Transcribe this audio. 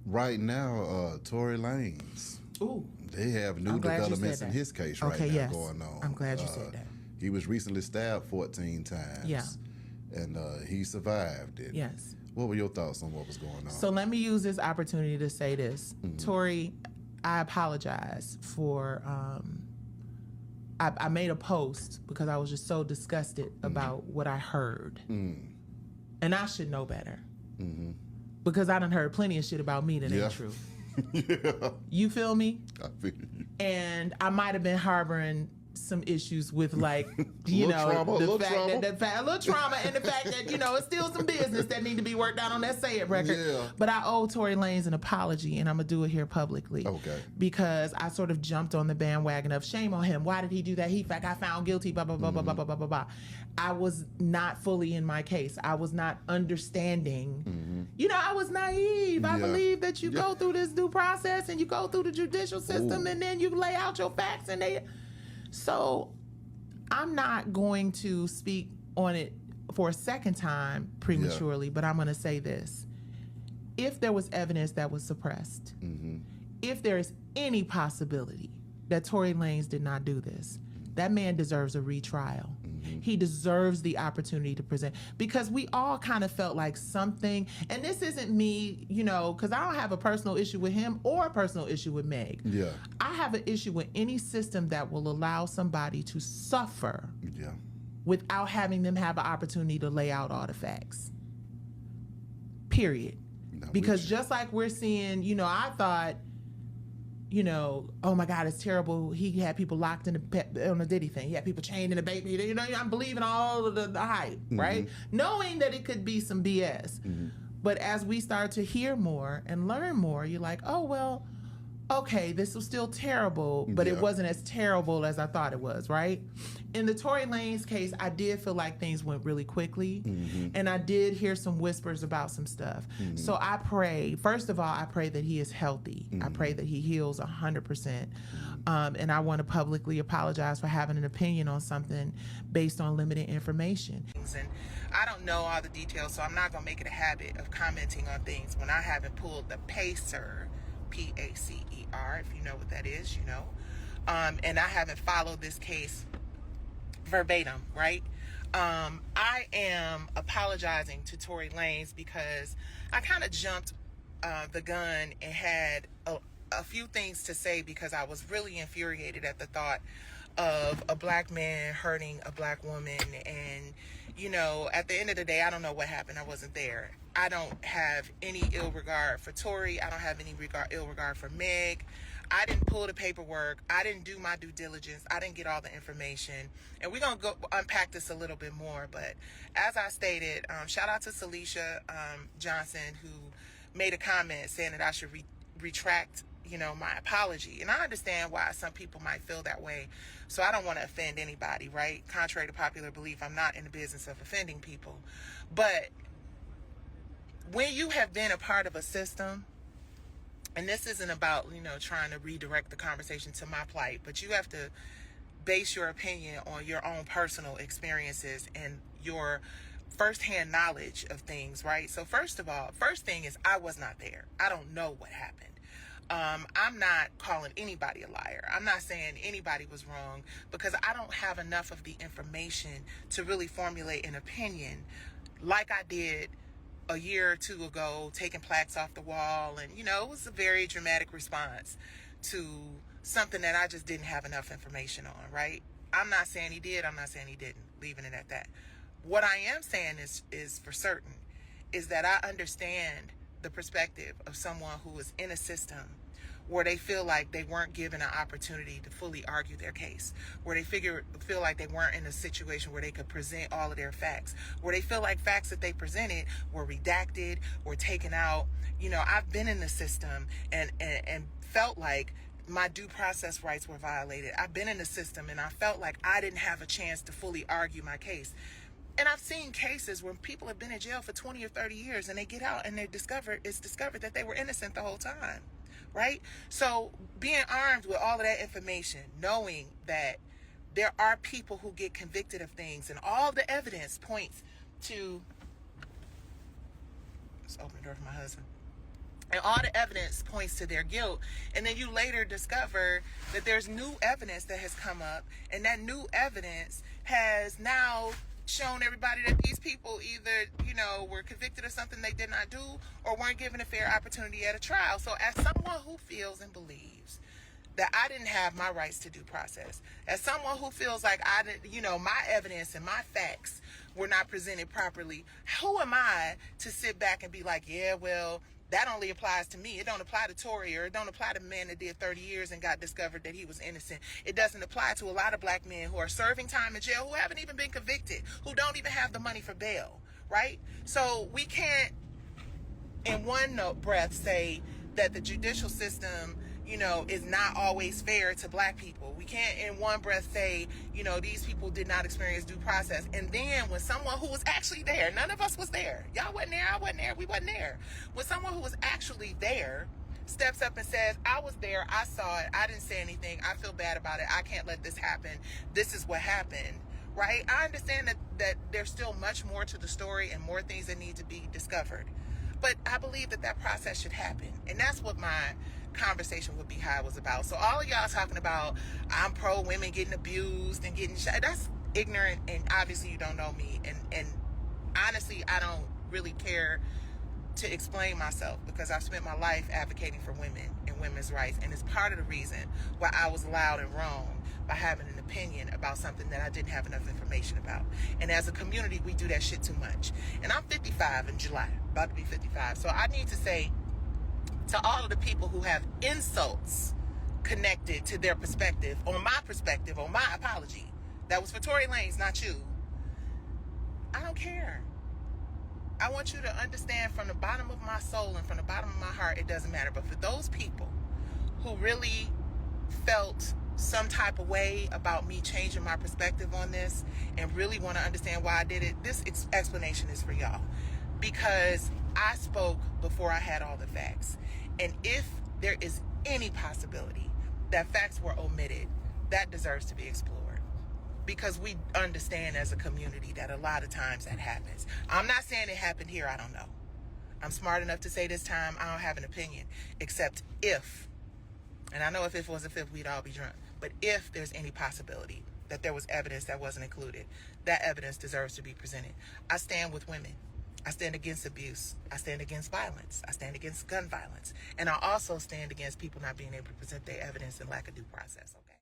Right now, Tory Lanez. Ooh. They have new developments in his case right now going on. I'm glad you said that. He was recently stabbed 14 times. Yeah. And he survived it. Yes. What were your thoughts on what was going on? So let me use this opportunity to say this. Tory, I apologize for... I made a post because I was just so disgusted about what I heard. And I should know better. Because I done heard plenty of shit about me that ain't true. You feel me? I feel you. And I might have been harboring some issues with, like, you know, trauma, a little trauma and the fact that, you know, it's still some business that need to be worked out on that Say It record. Yeah. But I owe Tory Lanez an apology, and I'm gonna do it here publicly. Okay. Because I sort of jumped on the bandwagon of shame on him. Why did he do that? He got found guilty. Blah blah blah blah blah blah blah blah. I was not fully in my case. I was not understanding. You know, I was naive. I believe that you go through this due process and you go through the judicial system, and then you lay out your facts, and they. So I'm not going to speak on it for a second time prematurely, but I'm going to say this. If there was evidence that was suppressed, if there is any possibility that Tory Lanez did not do this, that man deserves a retrial. He deserves the opportunity to present, because we all kind of felt like something, and this isn't me, you know, because I don't have a personal issue with him or a personal issue with Meg. Yeah. I have an issue with any system that will allow somebody to suffer without having them have an opportunity to lay out all the facts. Period. Because just like we're seeing, you know, I thought, you know, oh my God, it's terrible. He had people locked in on the Diddy thing. He had people chained in the baby. You know, I'm believing all of the hype, right? Knowing that it could be some BS. But as we start to hear more and learn more, you're like, oh, well, okay, this was still terrible, but it wasn't as terrible as I thought it was, right? In the Tory Lanez case, I did feel like things went really quickly, and I did hear some whispers about some stuff. So I pray, first of all, I pray that he is healthy. I pray that he heals 100%. And I want to publicly apologize for having an opinion on something based on limited information. And I don't know all the details, so I'm not going to make it a habit of commenting on things when I haven't pulled the PACER, PACER, if you know what that is, you know. And I haven't followed this case verbatim, right? I am apologizing to Tory Lanez because I kind of jumped the gun and had a few things to say because I was really infuriated at the thought of a black man hurting a black woman. And, you know, at the end of the day, I don't know what happened. I wasn't there. I don't have any ill regard for Tory. I don't have any ill regard for Meg. I didn't pull the paperwork. I didn't do my due diligence. I didn't get all the information. And we're going to go unpack this a little bit more. But as I stated, shout out to Celicia Johnson, who made a comment saying that I should retract, you know, my apology. And I understand why some people might feel that way. So I don't want to offend anybody, right? Contrary to popular belief, I'm not in the business of offending people. But when you have been a part of a system, and this isn't about, you know, trying to redirect the conversation to my plight, but you have to base your opinion on your own personal experiences and your firsthand knowledge of things, right? So first of all, first thing is I was not there. I don't know what happened. I'm not calling anybody a liar. I'm not saying anybody was wrong because I don't have enough of the information to really formulate an opinion like I did a year or two ago, taking plaques off the wall. And, you know, it was a very dramatic response to something that I just didn't have enough information on, right? I'm not saying he did. I'm not saying he didn't. Leaving it at that. What I am saying is for certain is that I understand the perspective of someone who is in a system where they feel like they weren't given an opportunity to fully argue their case, where they feel like they weren't in a situation where they could present all of their facts, where they feel like facts that they presented were redacted or taken out. You know, I've been in the system and felt like my due process rights were violated. I've been in the system and I felt like I didn't have a chance to fully argue my case. And I've seen cases where people have been in jail for 20 or 30 years and they get out and it's discovered that they were innocent the whole time, right? So being armed with all of that information, knowing that there are people who get convicted of things and all the evidence points to, let's open the door for my husband. And all the evidence points to their guilt. And then you later discover that there's new evidence that has come up. And that new evidence has now shown everybody that these people either, were convicted of something they did not do or weren't given a fair opportunity at a trial. So as someone who feels and believes that I didn't have my rights to due process, as someone who feels like I didn't, my evidence and my facts were not presented properly, who am I to sit back and be like, yeah, well, that only applies to me. It don't apply to Tory, or it don't apply to men that did 30 years and got discovered that he was innocent. It doesn't apply to a lot of black men who are serving time in jail, who haven't even been convicted, who don't even have the money for bail, right? So we can't, in one breath, say that the judicial system, is not always fair to black people. We can't in one breath say, these people did not experience due process. And then when someone who was actually there, none of us was there. Y'all wasn't there, I wasn't there, we wasn't there. When someone who was actually there steps up and says, I was there, I saw it, I didn't say anything, I feel bad about it, I can't let this happen, this is what happened, right? I understand that there's still much more to the story and more things that need to be discovered. But I believe that process should happen. And that's what my conversation with Beehive was about. So all of y'all talking about I'm pro women getting abused and getting shot, that's ignorant, and obviously you don't know me. And honestly, I don't really care to explain myself, because I've spent my life advocating for women and women's rights. And it's part of the reason why I was loud and wrong by having an opinion about something that I didn't have enough information about. And as a community, we do that shit too much. And I'm 55 in July, about to be 55. So I need to say to all of the people who have insults connected to their perspective, on my apology, that was for Tory Lanez, not you. I don't care. I want you to understand from the bottom of my soul and from the bottom of my heart, it doesn't matter. But for those people who really felt some type of way about me changing my perspective on this and really want to understand why I did it, this explanation is for y'all. Because I spoke before I had all the facts. And if there is any possibility that facts were omitted, that deserves to be explored. Because we understand as a community that a lot of times that happens. I'm not saying it happened here, I don't know. I'm smart enough to say this time I don't have an opinion, except if, and I know if it was a fifth, we'd all be drunk, but if there's any possibility that there was evidence that wasn't included, that evidence deserves to be presented. I stand with women. I stand against abuse. I stand against violence. I stand against gun violence. And I also stand against people not being able to present their evidence and lack of due process, okay?